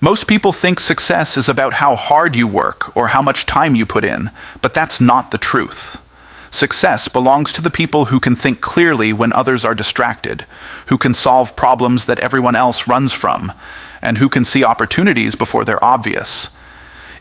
Most people think success is about how hard you work or how much time you put in, but that's not the truth. Success belongs to the people who can think clearly when others are distracted, who can solve problems that everyone else runs from, and who can see opportunities before they're obvious.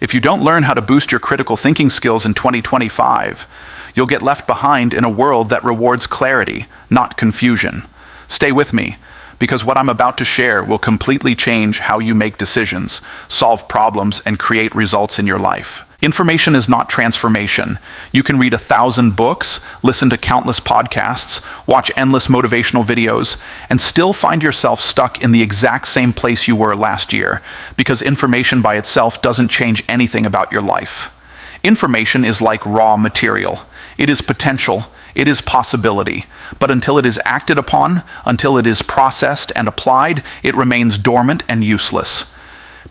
If you don't learn how to boost your critical thinking skills in 2025, you'll get left behind in a world that rewards clarity, not confusion. Stay with me, because what I'm about to share will completely change how you make decisions, solve problems, and create results in your life. Information is not transformation. You can read 1,000 books, listen to countless podcasts, watch endless motivational videos, and still find yourself stuck in the exact same place you were last year, because information by itself doesn't change anything about your life. Information is like raw material. It is potential. It is possibility. But until it is acted upon, until it is processed and applied, it remains dormant and useless.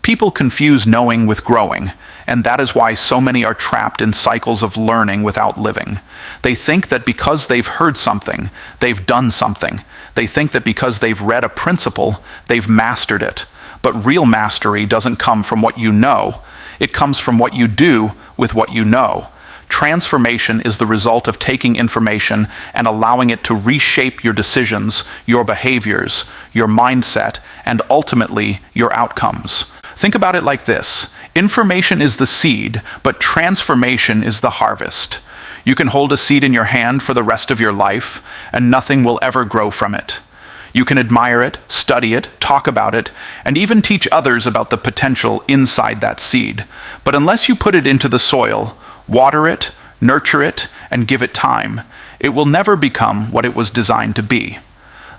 People confuse knowing with growing, and that is why so many are trapped in cycles of learning without living. They think that because they've heard something, they've done something. They think that because they've read a principle, they've mastered it. But real mastery doesn't come from what you know. It comes from what you do with what you know. Transformation is the result of taking information and allowing it to reshape your decisions, your behaviors, your mindset, and ultimately your outcomes. Think about it like this. Information is the seed, but transformation is the harvest. You can hold a seed in your hand for the rest of your life, and nothing will ever grow from it. You can admire it, study it, talk about it, and even teach others about the potential inside that seed. But unless you put it into the soil, water it, nurture it, and give it time, it will never become what it was designed to be.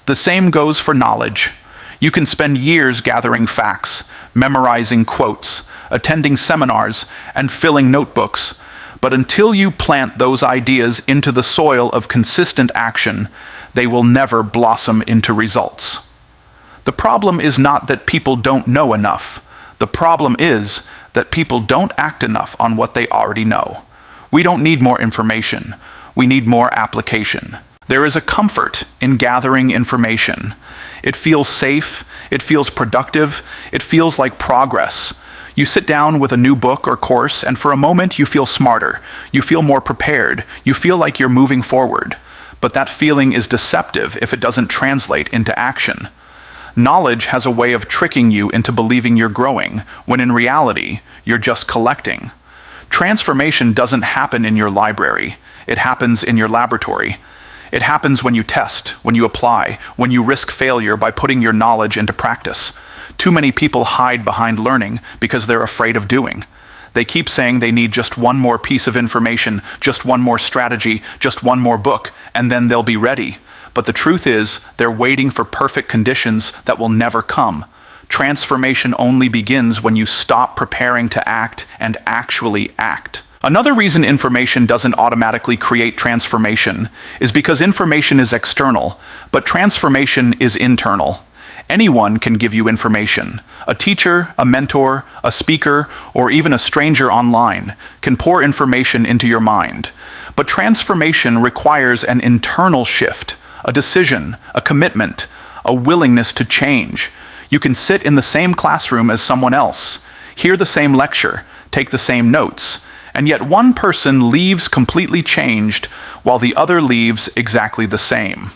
The same goes for knowledge. You can spend years gathering facts, memorizing quotes, attending seminars, and filling notebooks, but until you plant those ideas into the soil of consistent action, they will never blossom into results. The problem is not that people don't know enough. The problem is that people don't act enough on what they already know. We don't need more information. We need more application. There is a comfort in gathering information. It feels safe. It feels productive. It feels like progress. You sit down with a new book or course, and for a moment you feel smarter. You feel more prepared. You feel like you're moving forward. But that feeling is deceptive if it doesn't translate into action. Knowledge has a way of tricking you into believing you're growing, when in reality, you're just collecting. Transformation doesn't happen in your library. It happens in your laboratory. It happens when you test, when you apply, when you risk failure by putting your knowledge into practice. Too many people hide behind learning because they're afraid of doing. They keep saying they need just one more piece of information, just one more strategy, just one more book, and then they'll be ready. But the truth is, they're waiting for perfect conditions that will never come. Transformation only begins when you stop preparing to act and actually act. Another reason information doesn't automatically create transformation is because information is external, but transformation is internal. Anyone can give you information. A teacher, a mentor, a speaker, or even a stranger online can pour information into your mind. But transformation requires an internal shift, a decision, a commitment, a willingness to change. You can sit in the same classroom as someone else, hear the same lecture, take the same notes, and yet one person leaves completely changed while the other leaves exactly the same.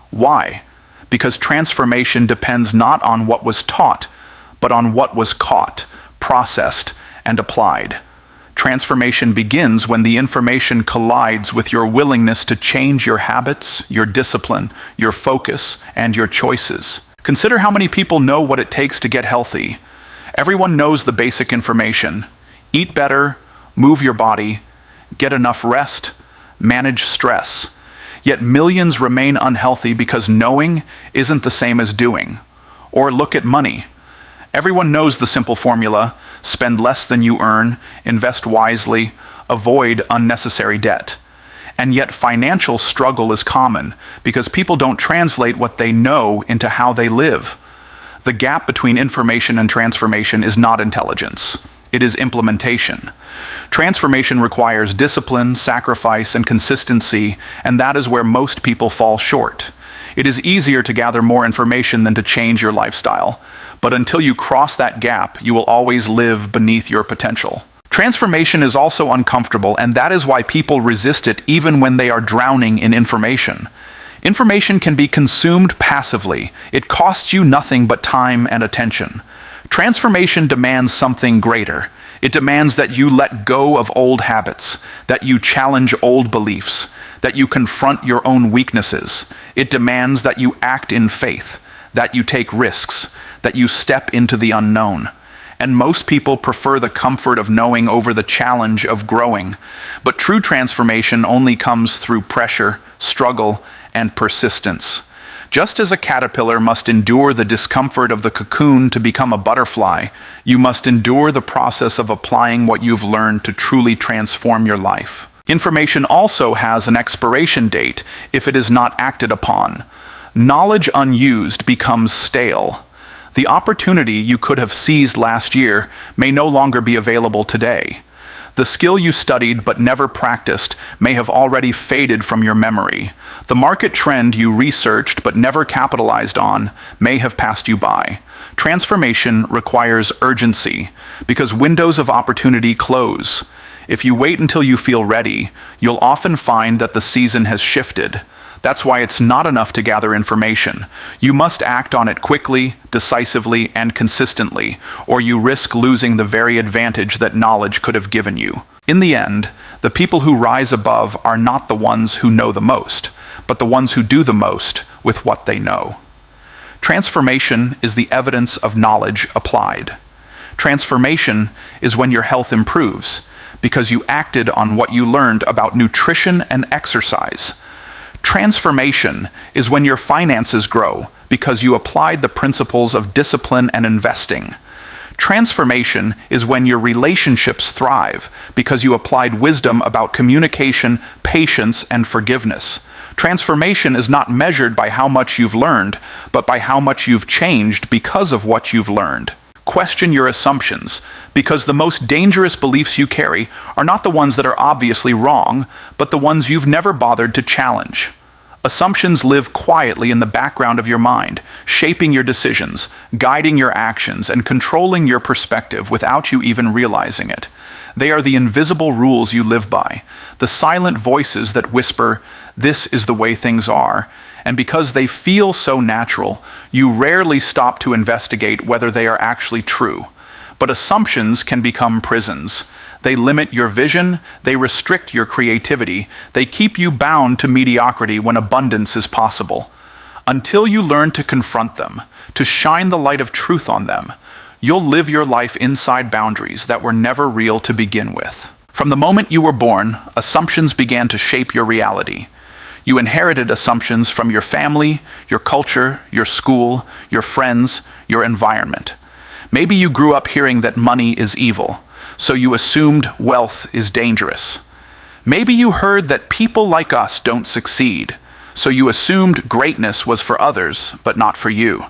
Why? Because transformation depends not on what was taught, but on what was caught, processed, and applied. Transformation begins when the information collides with your willingness to change your habits, your discipline, your focus, and your choices. Consider how many people know what it takes to get healthy. Everyone knows the basic information. Eat better, move your body, get enough rest, manage stress. Yet millions remain unhealthy because knowing isn't the same as doing. Or look at money. Everyone knows the simple formula: spend less than you earn, invest wisely, avoid unnecessary debt. And yet financial struggle is common because people don't translate what they know into how they live. The gap between information and transformation is not intelligence. It is implementation. Transformation requires discipline, sacrifice, and consistency, and that is where most people fall short. It is easier to gather more information than to change your lifestyle. But until you cross that gap, you will always live beneath your potential. Transformation is also uncomfortable, and that is why people resist it even when they are drowning in information. Information can be consumed passively. It costs you nothing but time and attention. Transformation demands something greater. It demands that you let go of old habits, that you challenge old beliefs, that you confront your own weaknesses. It demands that you act in faith, that you take risks, that you step into the unknown. And most people prefer the comfort of knowing over the challenge of growing. But true transformation only comes through pressure, struggle, and persistence. Just as a caterpillar must endure the discomfort of the cocoon to become a butterfly, you must endure the process of applying what you've learned to truly transform your life. Information also has an expiration date if it is not acted upon. Knowledge unused becomes stale. The opportunity you could have seized last year may no longer be available today. The skill you studied but never practiced may have already faded from your memory. The market trend you researched but never capitalized on may have passed you by. Transformation requires urgency because windows of opportunity close. If you wait until you feel ready, you'll often find that the season has shifted. That's why it's not enough to gather information. You must act on it quickly, decisively, and consistently, or you risk losing the very advantage that knowledge could have given you. In the end, the people who rise above are not the ones who know the most, but the ones who do the most with what they know. Transformation is the evidence of knowledge applied. Transformation is when your health improves, because you acted on what you learned about nutrition and exercise. Transformation is when your finances grow because you applied the principles of discipline and investing. Transformation is when your relationships thrive because you applied wisdom about communication, patience, and forgiveness. Transformation is not measured by how much you've learned, but by how much you've changed because of what you've learned. Question your assumptions, because the most dangerous beliefs you carry are not the ones that are obviously wrong, but the ones you've never bothered to challenge. Assumptions live quietly in the background of your mind, shaping your decisions, guiding your actions, and controlling your perspective without you even realizing it. They are the invisible rules you live by, the silent voices that whisper, "This is the way things are," and because they feel so natural, you rarely stop to investigate whether they are actually true. But assumptions can become prisons. They limit your vision, they restrict your creativity, they keep you bound to mediocrity when abundance is possible. Until you learn to confront them, to shine the light of truth on them, you'll live your life inside boundaries that were never real to begin with. From the moment you were born, assumptions began to shape your reality. You inherited assumptions from your family, your culture, your school, your friends, your environment. Maybe you grew up hearing that money is evil, so you assumed wealth is dangerous. Maybe you heard that people like us don't succeed, so you assumed greatness was for others, but not for you.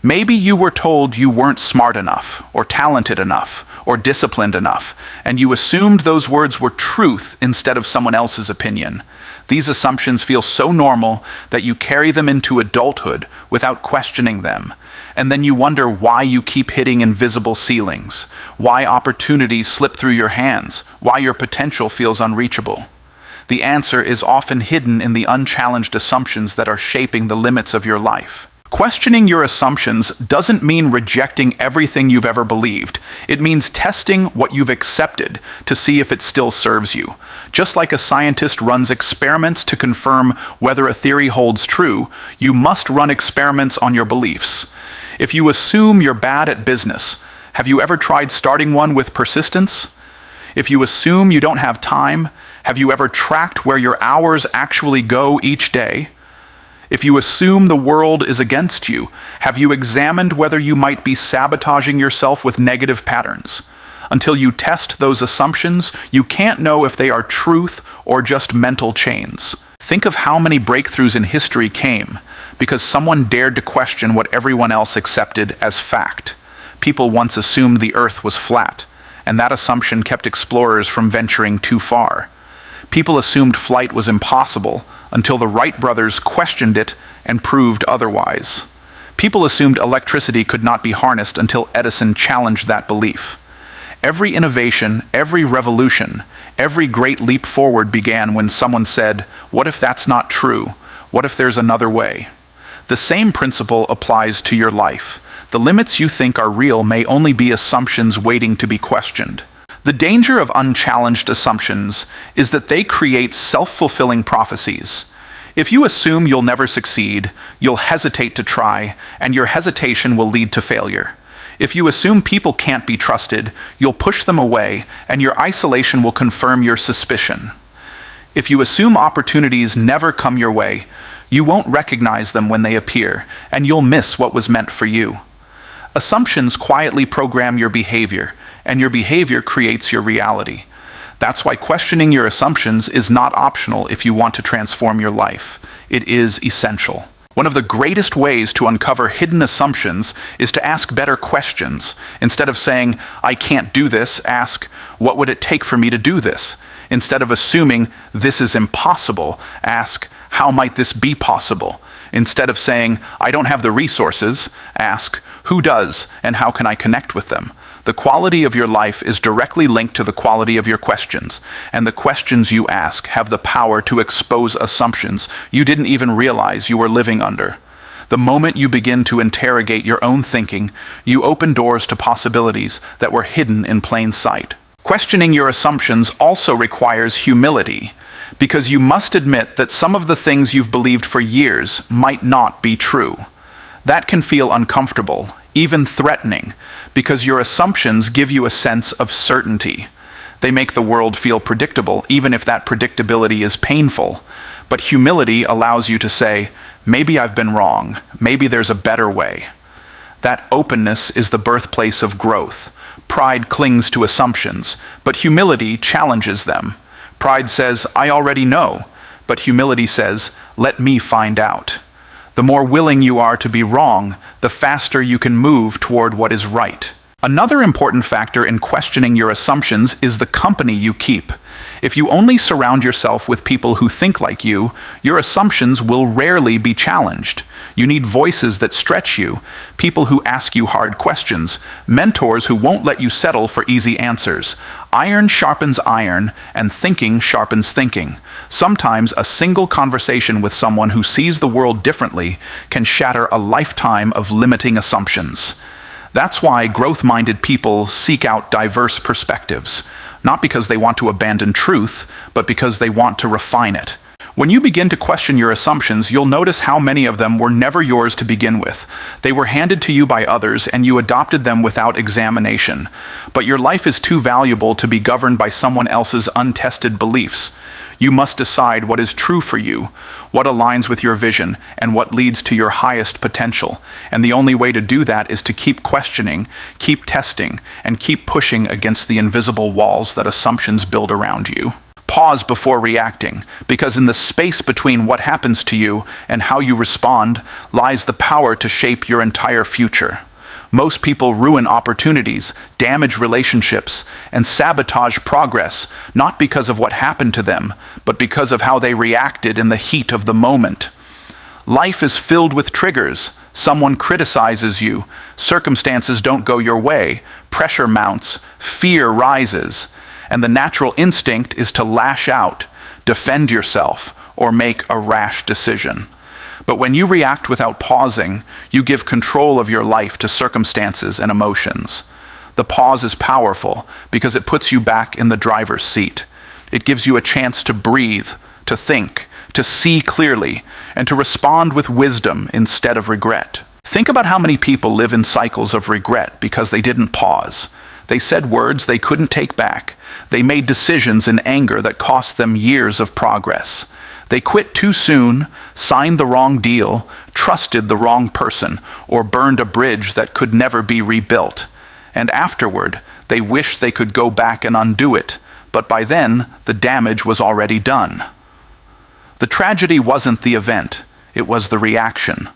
Maybe you were told you weren't smart enough, or talented enough, or disciplined enough, and you assumed those words were truth instead of someone else's opinion. These assumptions feel so normal that you carry them into adulthood without questioning them. And then you wonder why you keep hitting invisible ceilings, why opportunities slip through your hands, why your potential feels unreachable. The answer is often hidden in the unchallenged assumptions that are shaping the limits of your life. Questioning your assumptions doesn't mean rejecting everything you've ever believed. It means testing what you've accepted to see if it still serves you. Just like a scientist runs experiments to confirm whether a theory holds true, you must run experiments on your beliefs. If you assume you're bad at business, have you ever tried starting one with persistence? If you assume you don't have time, have you ever tracked where your hours actually go each day? If you assume the world is against you, have you examined whether you might be sabotaging yourself with negative patterns? Until you test those assumptions, you can't know if they are truth or just mental chains. Think of how many breakthroughs in history came because someone dared to question what everyone else accepted as fact. People once assumed the earth was flat, and that assumption kept explorers from venturing too far. People assumed flight was impossible until the Wright brothers questioned it and proved otherwise. People assumed electricity could not be harnessed until Edison challenged that belief. Every innovation, every revolution, every great leap forward began when someone said, "What if that's not true? What if there's another way?" The same principle applies to your life. The limits you think are real may only be assumptions waiting to be questioned. The danger of unchallenged assumptions is that they create self-fulfilling prophecies. If you assume you'll never succeed, you'll hesitate to try, and your hesitation will lead to failure. If you assume people can't be trusted, you'll push them away, and your isolation will confirm your suspicion. If you assume opportunities never come your way, you won't recognize them when they appear, and you'll miss what was meant for you. Assumptions quietly program your behavior, and your behavior creates your reality. That's why questioning your assumptions is not optional if you want to transform your life. It is essential. One of the greatest ways to uncover hidden assumptions is to ask better questions. Instead of saying, "I can't do this," ask, "What would it take for me to do this?" Instead of assuming, "This is impossible," ask, "How might this be possible?" Instead of saying, "I don't have the resources," ask, "Who does, and how can I connect with them?" The quality of your life is directly linked to the quality of your questions, and the questions you ask have the power to expose assumptions you didn't even realize you were living under. The moment you begin to interrogate your own thinking, you open doors to possibilities that were hidden in plain sight. Questioning your assumptions also requires humility, because you must admit that some of the things you've believed for years might not be true. That can feel uncomfortable, even threatening, because your assumptions give you a sense of certainty. They make the world feel predictable, even if that predictability is painful. But humility allows you to say, "Maybe I've been wrong. Maybe there's a better way." That openness is the birthplace of growth. Pride clings to assumptions, but humility challenges them. Pride says, "I already know," but humility says, "Let me find out." The more willing you are to be wrong, the faster you can move toward what is right. Another important factor in questioning your assumptions is the company you keep. If you only surround yourself with people who think like you, your assumptions will rarely be challenged. You need voices that stretch you, people who ask you hard questions, mentors who won't let you settle for easy answers. Iron sharpens iron, and thinking sharpens thinking. Sometimes a single conversation with someone who sees the world differently can shatter a lifetime of limiting assumptions. That's why growth-minded people seek out diverse perspectives, not because they want to abandon truth, but because they want to refine it. When you begin to question your assumptions, you'll notice how many of them were never yours to begin with. They were handed to you by others, and you adopted them without examination. But your life is too valuable to be governed by someone else's untested beliefs. You must decide what is true for you, what aligns with your vision, and what leads to your highest potential. And the only way to do that is to keep questioning, keep testing, and keep pushing against the invisible walls that assumptions build around you. Pause before reacting, because in the space between what happens to you and how you respond lies the power to shape your entire future. Most people ruin opportunities, damage relationships, and sabotage progress, not because of what happened to them, but because of how they reacted in the heat of the moment. Life is filled with triggers. Someone criticizes you, circumstances don't go your way, pressure mounts, fear rises, and the natural instinct is to lash out, defend yourself, or make a rash decision. But when you react without pausing, you give control of your life to circumstances and emotions. The pause is powerful because it puts you back in the driver's seat. It gives you a chance to breathe, to think, to see clearly, and to respond with wisdom instead of regret. Think about how many people live in cycles of regret because they didn't pause. They said words they couldn't take back. They made decisions in anger that cost them years of progress. They quit too soon, signed the wrong deal, trusted the wrong person, or burned a bridge that could never be rebuilt. And afterward, they wished they could go back and undo it, but by then, the damage was already done. The tragedy wasn't the event, it was the reaction.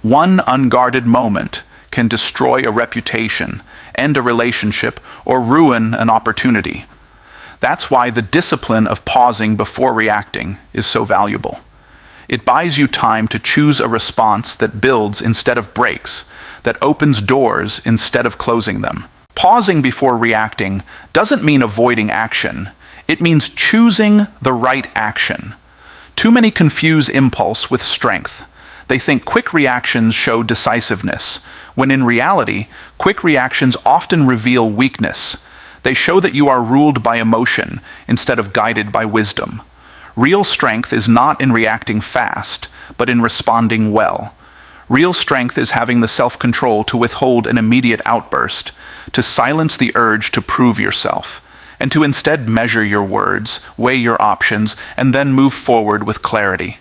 One unguarded moment can destroy a reputation, end a relationship, or ruin an opportunity. That's why the discipline of pausing before reacting is so valuable. It buys you time to choose a response that builds instead of breaks, that opens doors instead of closing them. Pausing before reacting doesn't mean avoiding action. It means choosing the right action. Too many confuse impulse with strength. They think quick reactions show decisiveness, when in reality, quick reactions often reveal weakness. They show that you are ruled by emotion instead of guided by wisdom. Real strength is not in reacting fast, but in responding well. Real strength is having the self-control to withhold an immediate outburst, to silence the urge to prove yourself, and to instead measure your words, weigh your options, and then move forward with clarity.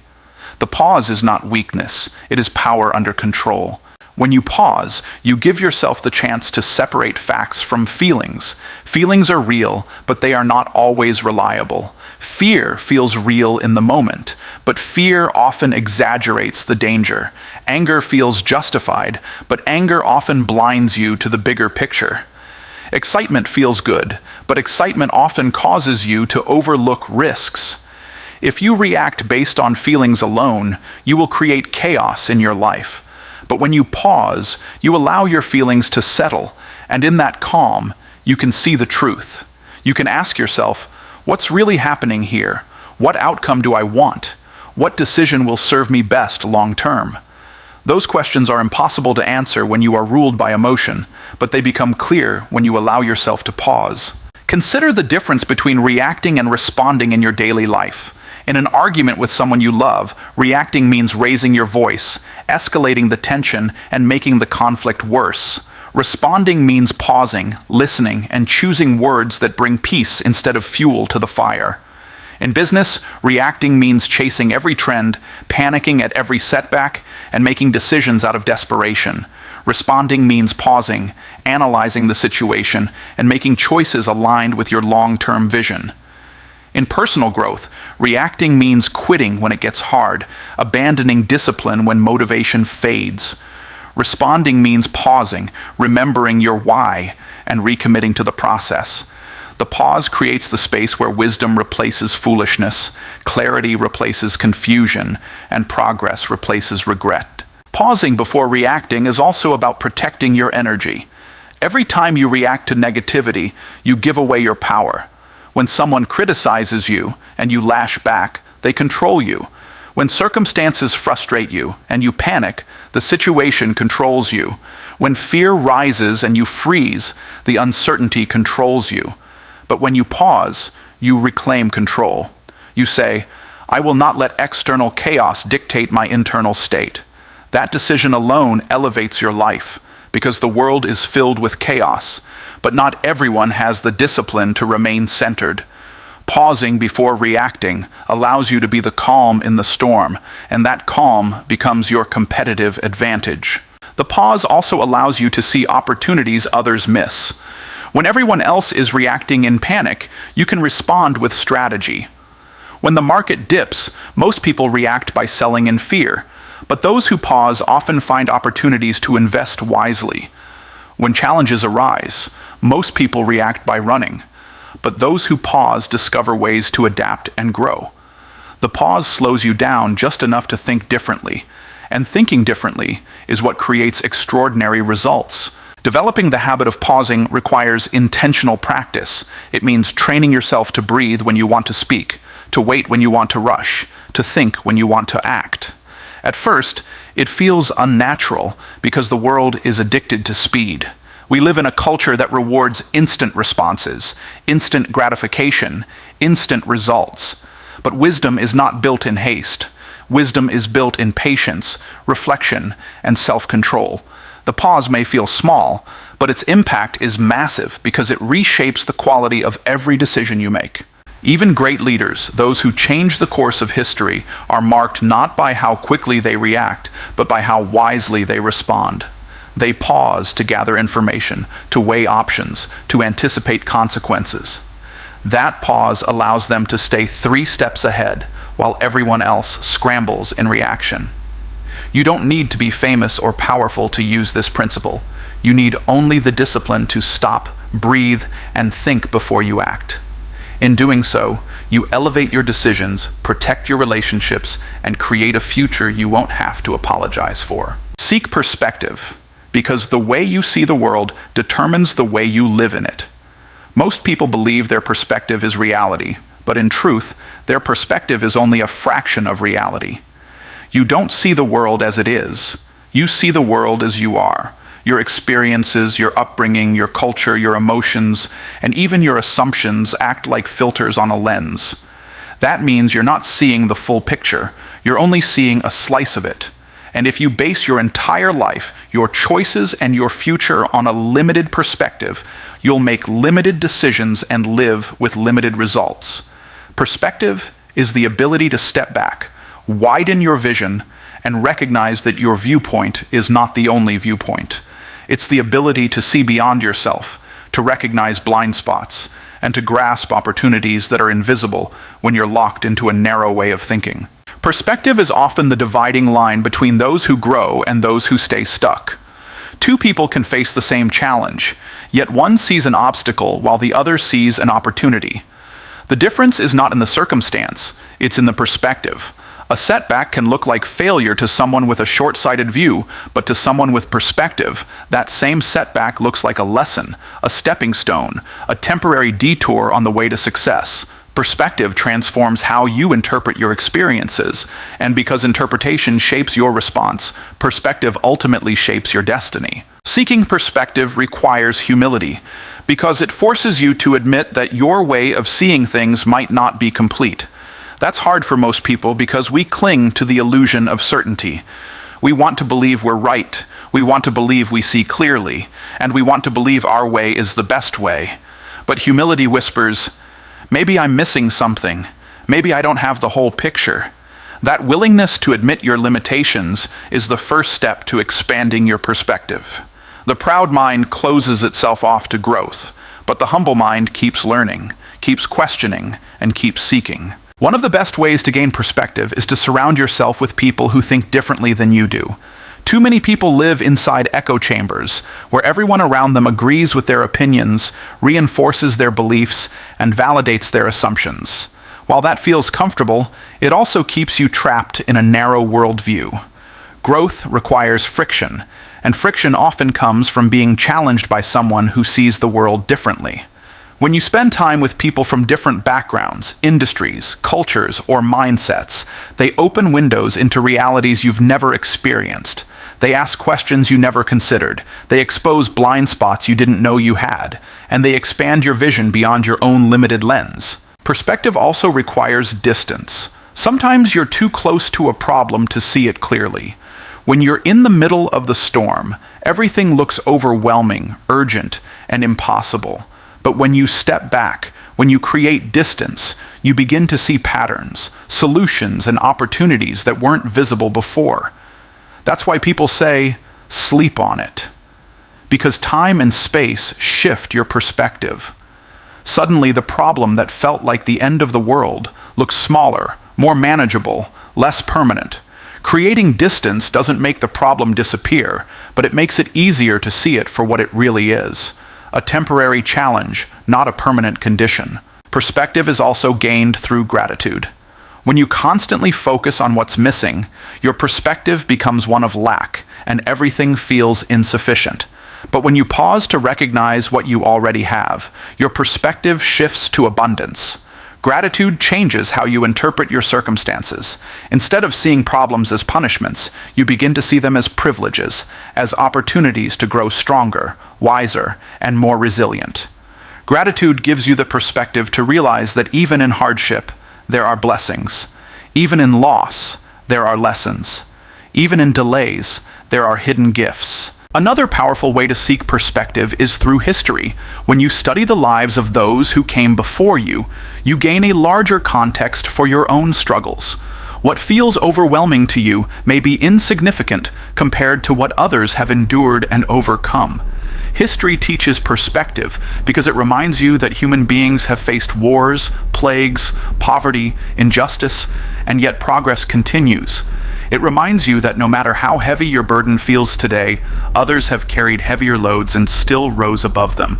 The pause is not weakness, it is power under control. When you pause, you give yourself the chance to separate facts from feelings. Feelings are real, but they are not always reliable. Fear feels real in the moment, but fear often exaggerates the danger. Anger feels justified, but anger often blinds you to the bigger picture. Excitement feels good, but excitement often causes you to overlook risks. If you react based on feelings alone, you will create chaos in your life. But when you pause, you allow your feelings to settle, and in that calm, you can see the truth. You can ask yourself, what's really happening here? What outcome do I want? What decision will serve me best long term? Those questions are impossible to answer when you are ruled by emotion, but they become clear when you allow yourself to pause. Consider the difference between reacting and responding in your daily life. In an argument with someone you love, reacting means raising your voice, escalating the tension, and making the conflict worse. Responding means pausing, listening, and choosing words that bring peace instead of fuel to the fire. In business, reacting means chasing every trend, panicking at every setback, and making decisions out of desperation. Responding means pausing, analyzing the situation, and making choices aligned with your long-term vision. In personal growth, reacting means quitting when it gets hard, abandoning discipline when motivation fades. Responding means pausing, remembering your why, and recommitting to the process. The pause creates the space where wisdom replaces foolishness, clarity replaces confusion, and progress replaces regret. Pausing before reacting is also about protecting your energy. Every time you react to negativity, you give away your power. When someone criticizes you and you lash back, they control you. When circumstances frustrate you and you panic, the situation controls you. When fear rises and you freeze, the uncertainty controls you. But when you pause, you reclaim control. You say, I will not let external chaos dictate my internal state. That decision alone elevates your life, because the world is filled with chaos, but not everyone has the discipline to remain centered. Pausing before reacting allows you to be the calm in the storm, and that calm becomes your competitive advantage. The pause also allows you to see opportunities others miss. When everyone else is reacting in panic, you can respond with strategy. When the market dips, most people react by selling in fear, but those who pause often find opportunities to invest wisely. When challenges arise, most people react by running, but those who pause discover ways to adapt and grow. The pause slows you down just enough to think differently, and thinking differently is what creates extraordinary results. Developing the habit of pausing requires intentional practice. It means training yourself to breathe when you want to speak, to wait when you want to rush, to think when you want to act. At first, it feels unnatural because the world is addicted to speed. We live in a culture that rewards instant responses, instant gratification, instant results. But wisdom is not built in haste. Wisdom is built in patience, reflection, and self-control. The pause may feel small, but its impact is massive because it reshapes the quality of every decision you make. Even great leaders, those who change the course of history, are marked not by how quickly they react, but by how wisely they respond. They pause to gather information, to weigh options, to anticipate consequences. That pause allows them to stay 3 steps ahead, while everyone else scrambles in reaction. You don't need to be famous or powerful to use this principle. You need only the discipline to stop, breathe, and think before you act. In doing so, You elevate your decisions, protect your relationships, and create a future you won't have to apologize for. Seek perspective, because the way you see the world determines the way you live in it. Most people believe their perspective is reality, but in truth, their perspective is only a fraction of reality. You don't see the world as it is. You see the world as you are. Your experiences, your upbringing, your culture, your emotions, and even your assumptions act like filters on a lens. That means you're not seeing the full picture. You're only seeing a slice of it. And if you base your entire life, your choices, and your future on a limited perspective, you'll make limited decisions and live with limited results. Perspective is the ability to step back, widen your vision, and recognize that your viewpoint is not the only viewpoint. It's the ability to see beyond yourself, to recognize blind spots, and to grasp opportunities that are invisible when you're locked into a narrow way of thinking. Perspective is often the dividing line between those who grow and those who stay stuck. Two people can face the same challenge, yet one sees an obstacle while the other sees an opportunity. The difference is not in the circumstance, it's in the perspective. A setback can look like failure to someone with a short-sighted view, but to someone with perspective, that same setback looks like a lesson, a stepping stone, a temporary detour on the way to success. Perspective transforms how you interpret your experiences, and because interpretation shapes your response, perspective ultimately shapes your destiny. Seeking perspective requires humility, because it forces you to admit that your way of seeing things might not be complete. That's hard for most people because we cling to the illusion of certainty. We want to believe we're right, we want to believe we see clearly, and we want to believe our way is the best way. But humility whispers, maybe I'm missing something, maybe I don't have the whole picture. That willingness to admit your limitations is the first step to expanding your perspective. The proud mind closes itself off to growth, but the humble mind keeps learning, keeps questioning, and keeps seeking. One of the best ways to gain perspective is to surround yourself with people who think differently than you do. Too many people live inside echo chambers, where everyone around them agrees with their opinions, reinforces their beliefs, and validates their assumptions. While that feels comfortable, it also keeps you trapped in a narrow worldview. Growth requires friction, and friction often comes from being challenged by someone who sees the world differently. When you spend time with people from different backgrounds, industries, cultures, or mindsets, they open windows into realities you've never experienced. They ask questions you never considered. They expose blind spots you didn't know you had. And they expand your vision beyond your own limited lens. Perspective also requires distance. Sometimes you're too close to a problem to see it clearly. When you're in the middle of the storm, everything looks overwhelming, urgent, and impossible. But when you step back, when you create distance, you begin to see patterns, solutions, and opportunities that weren't visible before. That's why people say, sleep on it. Because time and space shift your perspective. Suddenly, the problem that felt like the end of the world looks smaller, more manageable, less permanent. Creating distance doesn't make the problem disappear, but it makes it easier to see it for what it really is. A temporary challenge, not a permanent condition. Perspective is also gained through gratitude. When you constantly focus on what's missing, your perspective becomes one of lack, and everything feels insufficient. But when you pause to recognize what you already have, your perspective shifts to abundance. Gratitude changes how you interpret your circumstances. Instead of seeing problems as punishments, you begin to see them as privileges, as opportunities to grow stronger, wiser, and more resilient. Gratitude gives you the perspective to realize that even in hardship, there are blessings. Even in loss, there are lessons. Even in delays, there are hidden gifts. Another powerful way to seek perspective is through history. When you study the lives of those who came before you, you gain a larger context for your own struggles. What feels overwhelming to you may be insignificant compared to what others have endured and overcome. History teaches perspective because it reminds you that human beings have faced wars, plagues, poverty, injustice, and yet progress continues. It reminds you that no matter how heavy your burden feels today, others have carried heavier loads and still rose above them.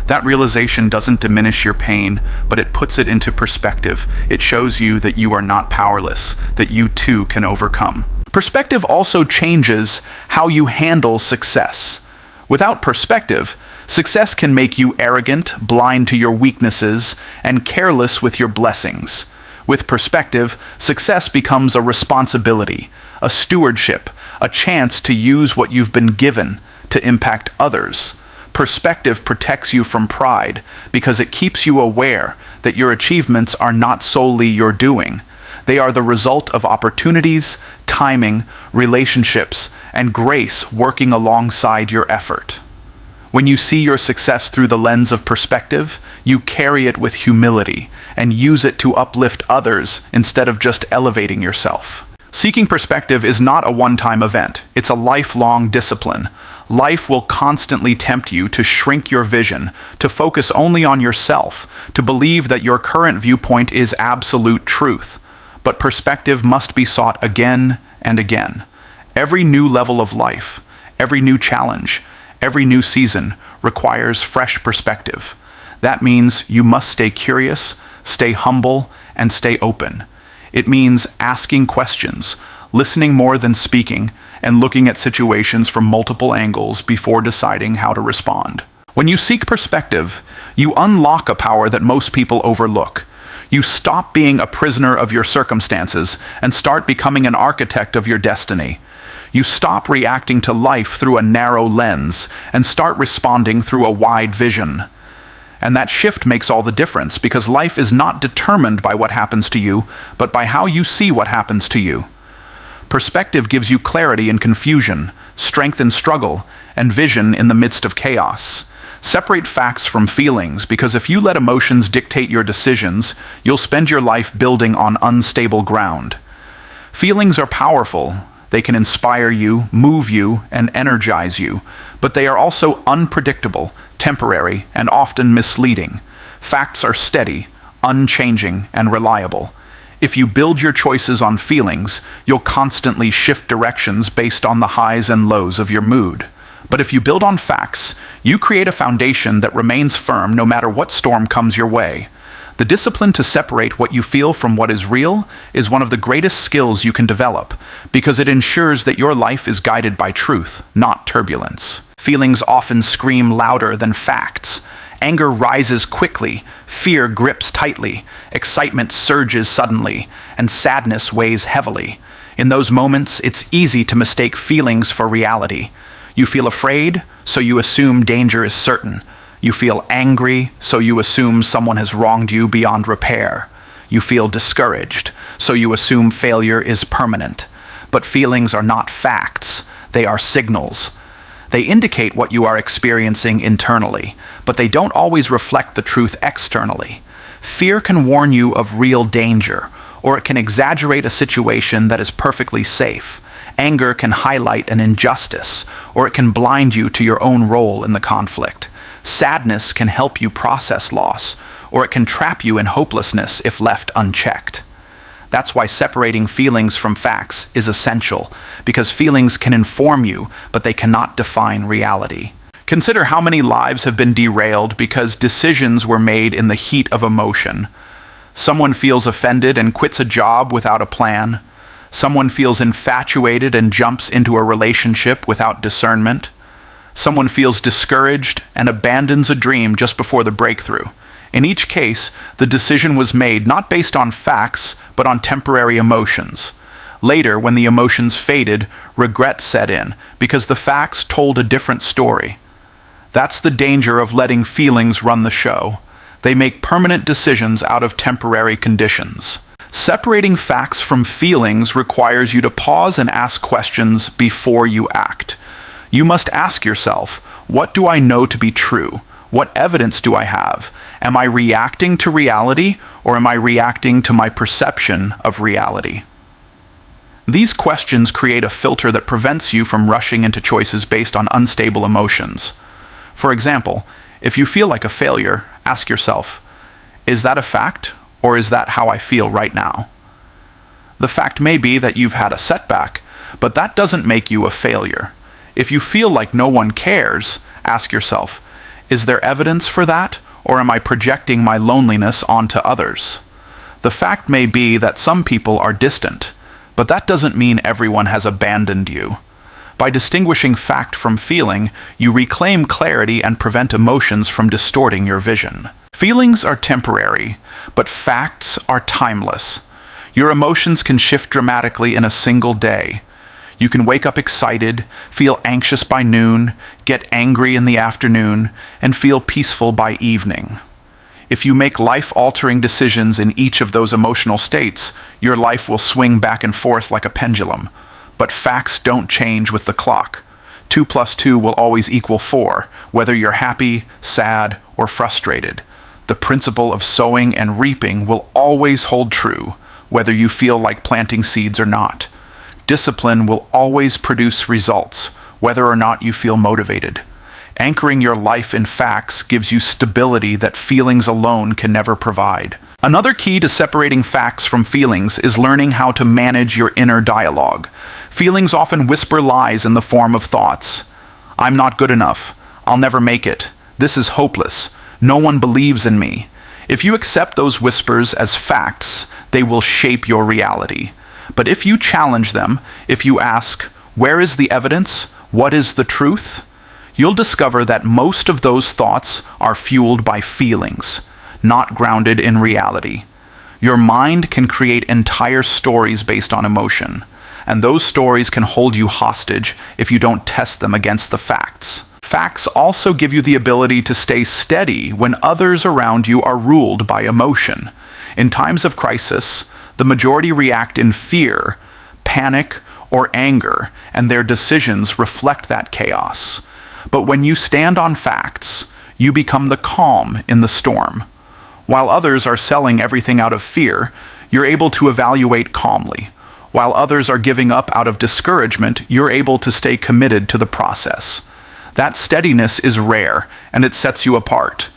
That realization doesn't diminish your pain, but it puts it into perspective. It shows you that you are not powerless, that you too can overcome. Perspective also changes how you handle success. Without perspective, success can make you arrogant, blind to your weaknesses, and careless with your blessings. With perspective, success becomes a responsibility, a stewardship, a chance to use what you've been given to impact others. Perspective protects you from pride because it keeps you aware that your achievements are not solely your doing. They are the result of opportunities, timing, relationships, and grace working alongside your effort. When you see your success through the lens of perspective, you carry it with humility and use it to uplift others instead of just elevating yourself. Seeking perspective is not a one-time event. It's a lifelong discipline. Life will constantly tempt you to shrink your vision, to focus only on yourself, to believe that your current viewpoint is absolute truth. But perspective must be sought again and again. Every new level of life, every new challenge, every new season requires fresh perspective. That means you must stay curious, stay humble, and stay open. It means asking questions, listening more than speaking, and looking at situations from multiple angles before deciding how to respond. When you seek perspective, you unlock a power that most people overlook. You stop being a prisoner of your circumstances and start becoming an architect of your destiny. You stop reacting to life through a narrow lens and start responding through a wide vision. And that shift makes all the difference because life is not determined by what happens to you, but by how you see what happens to you. Perspective gives you clarity in confusion, strength in struggle, and vision in the midst of chaos. Separate facts from feelings, because if you let emotions dictate your decisions, you'll spend your life building on unstable ground. Feelings are powerful. They can inspire you, move you, and energize you, but they are also unpredictable, temporary, and often misleading. Facts are steady, unchanging, and reliable. If you build your choices on feelings, you'll constantly shift directions based on the highs and lows of your mood. But if you build on facts, you create a foundation that remains firm no matter what storm comes your way. The discipline to separate what you feel from what is real is one of the greatest skills you can develop, because it ensures that your life is guided by truth, not turbulence. Feelings often scream louder than facts. Anger rises quickly, fear grips tightly, excitement surges suddenly, and sadness weighs heavily. In those moments, it's easy to mistake feelings for reality. You feel afraid, so you assume danger is certain. You feel angry, so you assume someone has wronged you beyond repair. You feel discouraged, so you assume failure is permanent. But feelings are not facts, they are signals. They indicate what you are experiencing internally, but they don't always reflect the truth externally. Fear can warn you of real danger, or it can exaggerate a situation that is perfectly safe. Anger can highlight an injustice, or it can blind you to your own role in the conflict. Sadness can help you process loss, or it can trap you in hopelessness if left unchecked. That's why separating feelings from facts is essential, because feelings can inform you, but they cannot define reality. Consider how many lives have been derailed because decisions were made in the heat of emotion. Someone feels offended and quits a job without a plan. Someone feels infatuated and jumps into a relationship without discernment. Someone feels discouraged and abandons a dream just before the breakthrough. In each case, the decision was made not based on facts, but on temporary emotions. Later, when the emotions faded, regret set in, because the facts told a different story. That's the danger of letting feelings run the show. They make permanent decisions out of temporary conditions. Separating facts from feelings requires you to pause and ask questions before you act. You must ask yourself, what do I know to be true? What evidence do I have? Am I reacting to reality, or am I reacting to my perception of reality? These questions create a filter that prevents you from rushing into choices based on unstable emotions. For example, if you feel like a failure, ask yourself, is that a fact, or is that how I feel right now? The fact may be that you've had a setback, but that doesn't make you a failure. If you feel like no one cares, ask yourself, Is there evidence for that, or am I projecting my loneliness onto others? The fact may be that some people are distant, but that doesn't mean everyone has abandoned you. By distinguishing fact from feeling, you reclaim clarity and prevent emotions from distorting your vision. Feelings are temporary, but facts are timeless. Your emotions can shift dramatically in a single day. You can wake up excited, feel anxious by noon, get angry in the afternoon, and feel peaceful by evening. If you make life-altering decisions in each of those emotional states, your life will swing back and forth like a pendulum. But facts don't change with the clock. 2 + 2 will always equal 4, whether you're happy, sad, or frustrated. The principle of sowing and reaping will always hold true, whether you feel like planting seeds or not. Discipline will always produce results, whether or not you feel motivated. Anchoring your life in facts gives you stability that feelings alone can never provide. Another key to separating facts from feelings is learning how to manage your inner dialogue. Feelings often whisper lies in the form of thoughts. I'm not good enough. I'll never make it. This is hopeless. No one believes in me. If you accept those whispers as facts, they will shape your reality. But if you challenge them, if you ask, where is the evidence? What is the truth? You'll discover that most of those thoughts are fueled by feelings, not grounded in reality. Your mind can create entire stories based on emotion, and those stories can hold you hostage if you don't test them against the facts. Facts also give you the ability to stay steady when others around you are ruled by emotion. In times of crisis, the majority react in fear, panic, or anger, and their decisions reflect that chaos. But when you stand on facts, you become the calm in the storm. While others are selling everything out of fear, you're able to evaluate calmly. While others are giving up out of discouragement, you're able to stay committed to the process. That steadiness is rare, and it sets you apart.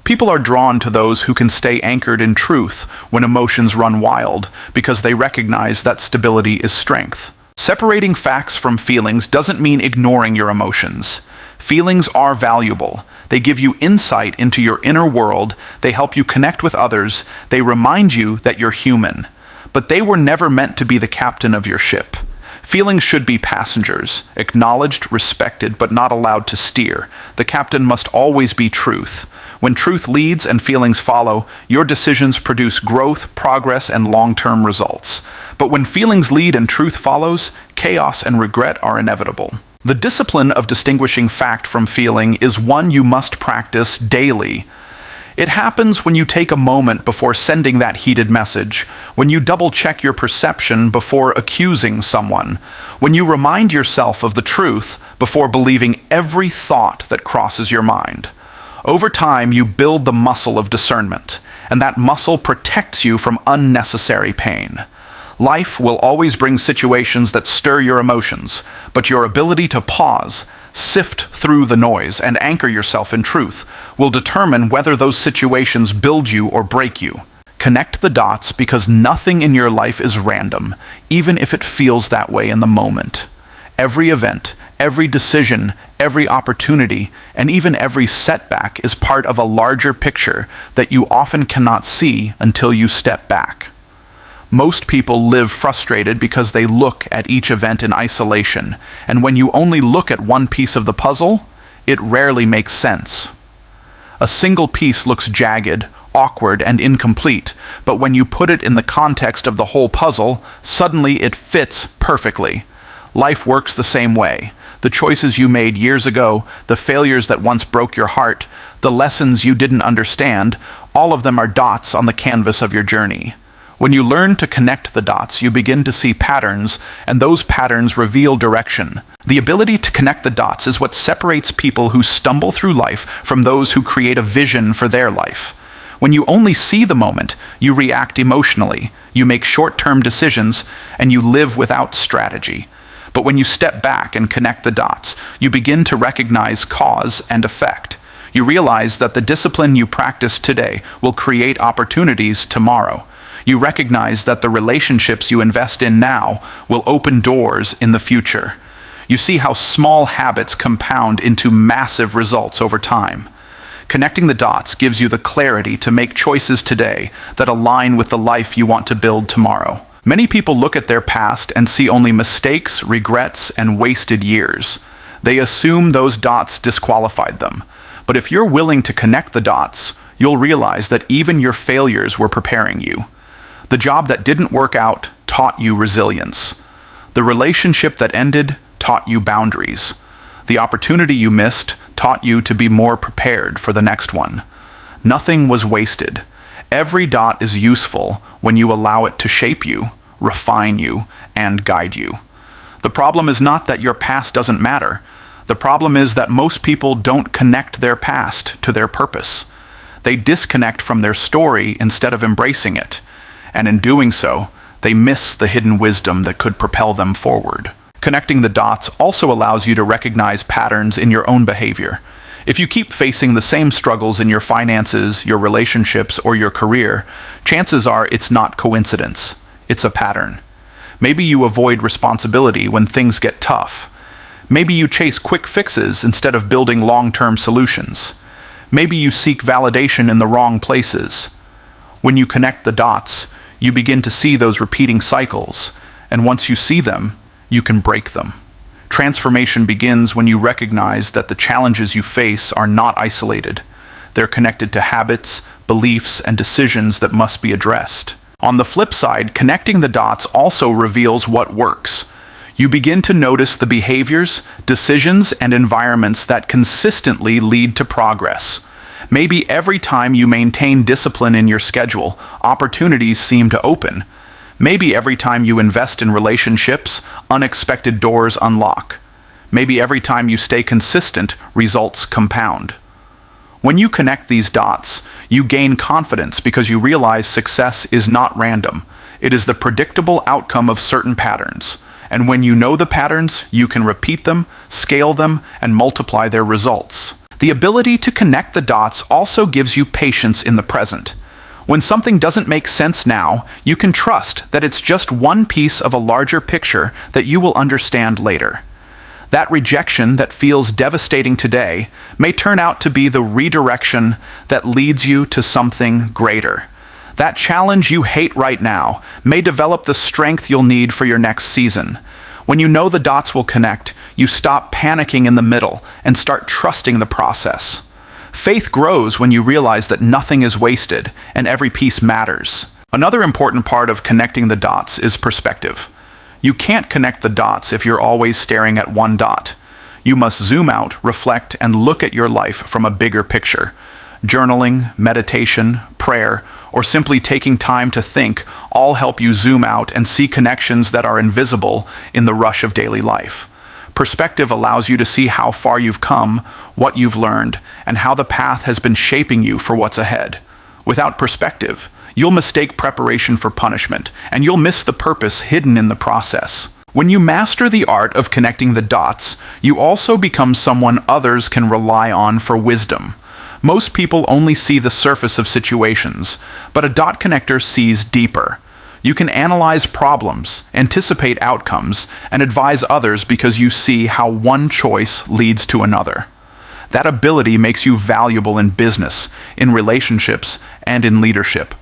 People are drawn to those who can stay anchored in truth when emotions run wild, because they recognize that stability is strength. Separating facts from feelings doesn't mean ignoring your emotions. Feelings are valuable. They give you insight into your inner world, they help you connect with others, they remind you that you're human. But they were never meant to be the captain of your ship. Feelings should be passengers, acknowledged, respected, but not allowed to steer. The captain must always be truth. When truth leads and feelings follow, your decisions produce growth, progress, and long-term results. But when feelings lead and truth follows, chaos and regret are inevitable. The discipline of distinguishing fact from feeling is one you must practice daily. It happens when you take a moment before sending that heated message, when you double-check your perception before accusing someone, when you remind yourself of the truth before believing every thought that crosses your mind. Over time, you build the muscle of discernment, and that muscle protects you from unnecessary pain. Life will always bring situations that stir your emotions, but your ability to pause, sift through the noise, and anchor yourself in truth will determine whether those situations build you or break you. Connect the dots because nothing in your life is random, even if it feels that way in the moment. Every event, every decision, every opportunity, and even every setback is part of a larger picture that you often cannot see until you step back. Most people live frustrated because they look at each event in isolation, and when you only look at one piece of the puzzle, it rarely makes sense. A single piece looks jagged, awkward, and incomplete, but when you put it in the context of the whole puzzle, suddenly it fits perfectly. Life works the same way. The choices you made years ago, the failures that once broke your heart, the lessons you didn't understand, all of them are dots on the canvas of your journey. When you learn to connect the dots, you begin to see patterns, and those patterns reveal direction. The ability to connect the dots is what separates people who stumble through life from those who create a vision for their life. When you only see the moment, you react emotionally, you make short-term decisions, and you live without strategy. But when you step back and connect the dots, you begin to recognize cause and effect. You realize that the discipline you practice today will create opportunities tomorrow. You recognize that the relationships you invest in now will open doors in the future. You see how small habits compound into massive results over time. Connecting the dots gives you the clarity to make choices today that align with the life you want to build tomorrow. Many people look at their past and see only mistakes, regrets, and wasted years. They assume those dots disqualified them. But if you're willing to connect the dots, you'll realize that even your failures were preparing you. The job that didn't work out taught you resilience. The relationship that ended taught you boundaries. The opportunity you missed taught you to be more prepared for the next one. Nothing was wasted. Every dot is useful when you allow it to shape you, refine you, and guide you. The problem is not that your past doesn't matter. The problem is that most people don't connect their past to their purpose. They disconnect from their story instead of embracing it. And in doing so, they miss the hidden wisdom that could propel them forward. Connecting the dots also allows you to recognize patterns in your own behavior. If you keep facing the same struggles in your finances, your relationships, or your career, chances are it's not coincidence. It's a pattern. Maybe you avoid responsibility when things get tough. Maybe you chase quick fixes instead of building long-term solutions. Maybe you seek validation in the wrong places. When you connect the dots, you begin to see those repeating cycles, and once you see them, you can break them. Transformation begins when you recognize that the challenges you face are not isolated. They're connected to habits, beliefs, and decisions that must be addressed. On the flip side, connecting the dots also reveals what works. You begin to notice the behaviors, decisions, and environments that consistently lead to progress. Maybe every time you maintain discipline in your schedule, opportunities seem to open. Maybe every time you invest in relationships, unexpected doors unlock. Maybe every time you stay consistent, results compound. When you connect these dots, you gain confidence because you realize success is not random. It is the predictable outcome of certain patterns. And when you know the patterns, you can repeat them, scale them, and multiply their results. The ability to connect the dots also gives you patience in the present. When something doesn't make sense now, you can trust that it's just one piece of a larger picture that you will understand later. That rejection that feels devastating today may turn out to be the redirection that leads you to something greater. That challenge you hate right now may develop the strength you'll need for your next season. When you know the dots will connect, you stop panicking in the middle and start trusting the process. Faith grows when you realize that nothing is wasted and every piece matters. Another important part of connecting the dots is perspective. You can't connect the dots if you're always staring at one dot. You must zoom out, reflect, and look at your life from a bigger picture. Journaling, meditation, prayer, or simply taking time to think all help you zoom out and see connections that are invisible in the rush of daily life. Perspective allows you to see how far you've come, what you've learned, and how the path has been shaping you for what's ahead. Without perspective, you'll mistake preparation for punishment, and you'll miss the purpose hidden in the process. When you master the art of connecting the dots, you also become someone others can rely on for wisdom. Most people only see the surface of situations, but a dot connector sees deeper. You can analyze problems, anticipate outcomes, and advise others because you see how one choice leads to another. That ability makes you valuable in business, in relationships, and in leadership.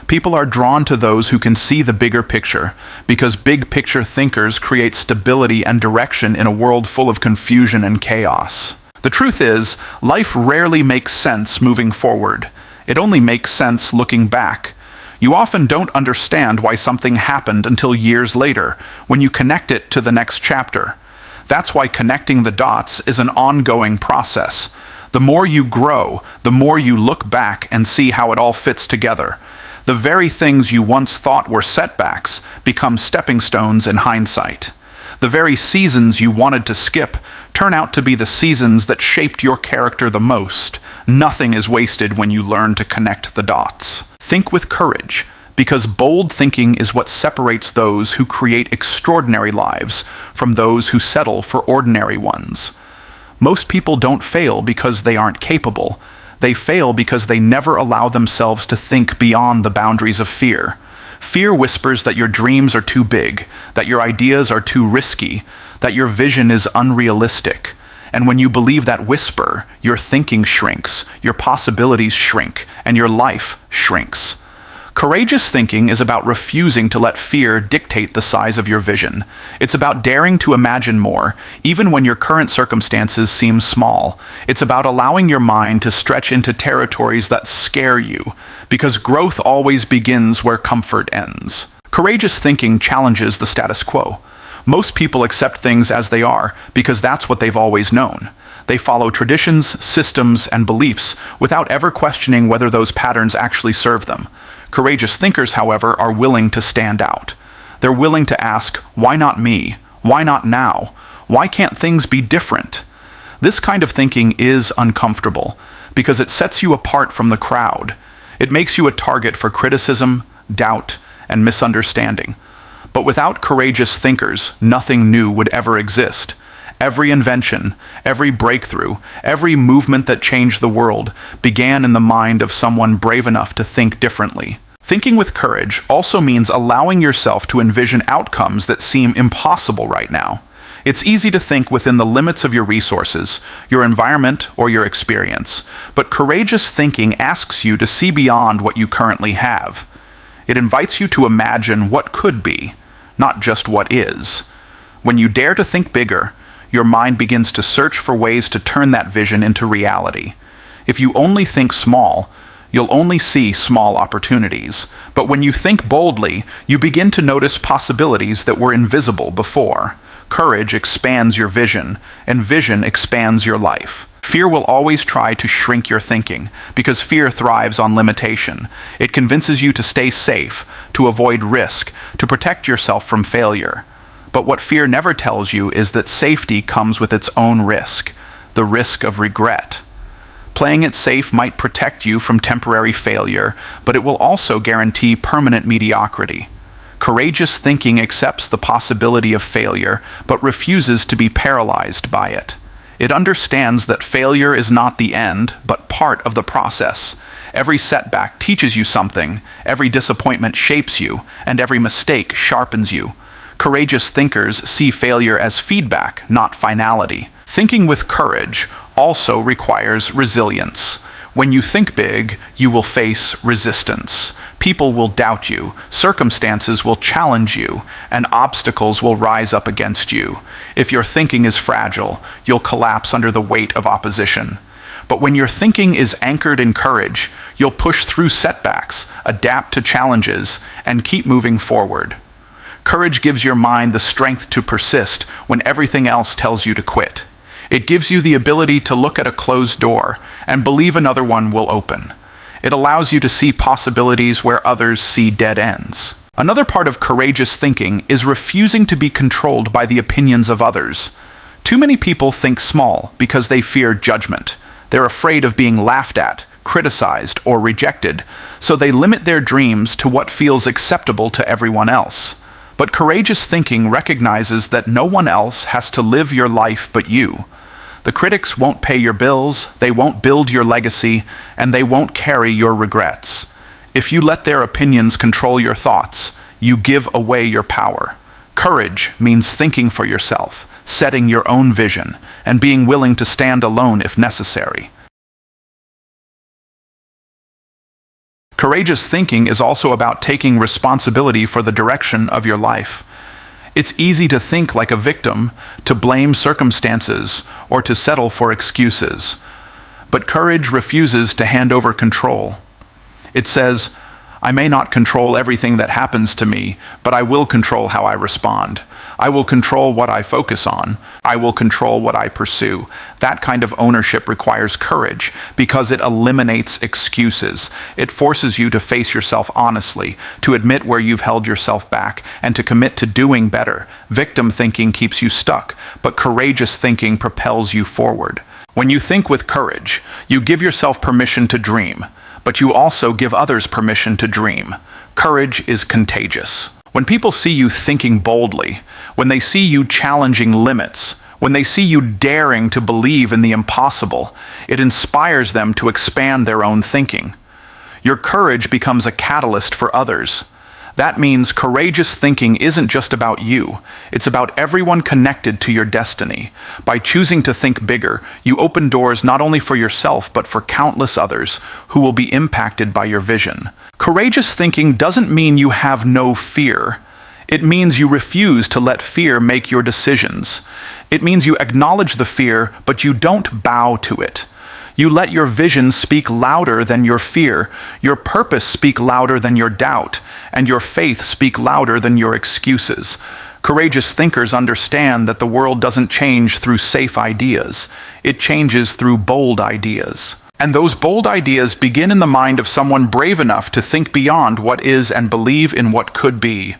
People are drawn to those who can see the bigger picture, because big picture thinkers create stability and direction in a world full of confusion and chaos. The truth is, life rarely makes sense moving forward. It only makes sense looking back. You often don't understand why something happened until years later, when you connect it to the next chapter. That's why connecting the dots is an ongoing process. The more you grow, the more you look back and see how it all fits together. The very things you once thought were setbacks become stepping stones in hindsight. The very seasons you wanted to skip turn out to be the seasons that shaped your character the most. Nothing is wasted when you learn to connect the dots. Think with courage, because bold thinking is what separates those who create extraordinary lives from those who settle for ordinary ones. Most people don't fail because they aren't capable. They fail because they never allow themselves to think beyond the boundaries of fear. Fear whispers that your dreams are too big, that your ideas are too risky, that your vision is unrealistic. And when you believe that whisper, your thinking shrinks, your possibilities shrink, and your life shrinks. Courageous thinking is about refusing to let fear dictate the size of your vision. It's about daring to imagine more, even when your current circumstances seem small. It's about allowing your mind to stretch into territories that scare you, because growth always begins where comfort ends. Courageous thinking challenges the status quo. Most people accept things as they are because that's what they've always known. They follow traditions, systems, and beliefs without ever questioning whether those patterns actually serve them. Courageous thinkers, however, are willing to stand out. They're willing to ask, why not me? Why not now? Why can't things be different? This kind of thinking is uncomfortable because it sets you apart from the crowd. It makes you a target for criticism, doubt, and misunderstanding. But without courageous thinkers, nothing new would ever exist. Every invention, every breakthrough, every movement that changed the world began in the mind of someone brave enough to think differently. Thinking with courage also means allowing yourself to envision outcomes that seem impossible right now. It's easy to think within the limits of your resources, your environment, or your experience, but courageous thinking asks you to see beyond what you currently have. It invites you to imagine what could be, not just what is. When you dare to think bigger, your mind begins to search for ways to turn that vision into reality. If you only think small, you'll only see small opportunities. But when you think boldly, you begin to notice possibilities that were invisible before. Courage expands your vision, and vision expands your life. Fear will always try to shrink your thinking, because fear thrives on limitation. It convinces you to stay safe, to avoid risk, to protect yourself from failure. But what fear never tells you is that safety comes with its own risk, the risk of regret. Playing it safe might protect you from temporary failure, but it will also guarantee permanent mediocrity. Courageous thinking accepts the possibility of failure, but refuses to be paralyzed by it. It understands that failure is not the end, but part of the process. Every setback teaches you something, every disappointment shapes you, and every mistake sharpens you. Courageous thinkers see failure as feedback, not finality. Thinking with courage also requires resilience. When you think big, you will face resistance. People will doubt you, circumstances will challenge you, and obstacles will rise up against you. If your thinking is fragile, you'll collapse under the weight of opposition. But when your thinking is anchored in courage, you'll push through setbacks, adapt to challenges, and keep moving forward. Courage gives your mind the strength to persist when everything else tells you to quit. It gives you the ability to look at a closed door and believe another one will open. It allows you to see possibilities where others see dead ends. Another part of courageous thinking is refusing to be controlled by the opinions of others. Too many people think small because they fear judgment. They're afraid of being laughed at, criticized, or rejected, so they limit their dreams to what feels acceptable to everyone else. But courageous thinking recognizes that no one else has to live your life but you. The critics won't pay your bills, they won't build your legacy, and they won't carry your regrets. If you let their opinions control your thoughts, you give away your power. Courage means thinking for yourself, setting your own vision, and being willing to stand alone if necessary. Courageous thinking is also about taking responsibility for the direction of your life. It's easy to think like a victim, to blame circumstances, or to settle for excuses. But courage refuses to hand over control. It says, I may not control everything that happens to me, but I will control how I respond. I will control what I focus on. I will control what I pursue. That kind of ownership requires courage because it eliminates excuses. It forces you to face yourself honestly, to admit where you've held yourself back, and to commit to doing better. Victim thinking keeps you stuck, but courageous thinking propels you forward. When you think with courage, you give yourself permission to dream, but you also give others permission to dream. Courage is contagious. When people see you thinking boldly, when they see you challenging limits, when they see you daring to believe in the impossible, it inspires them to expand their own thinking. Your courage becomes a catalyst for others. That means courageous thinking isn't just about you. It's about everyone connected to your destiny. By choosing to think bigger, you open doors not only for yourself but for countless others who will be impacted by your vision. Courageous thinking doesn't mean you have no fear. It means you refuse to let fear make your decisions. It means you acknowledge the fear, but you don't bow to it. You let your vision speak louder than your fear, your purpose speak louder than your doubt, and your faith speak louder than your excuses. Courageous thinkers understand that the world doesn't change through safe ideas. It changes through bold ideas. And those bold ideas begin in the mind of someone brave enough to think beyond what is and believe in what could be.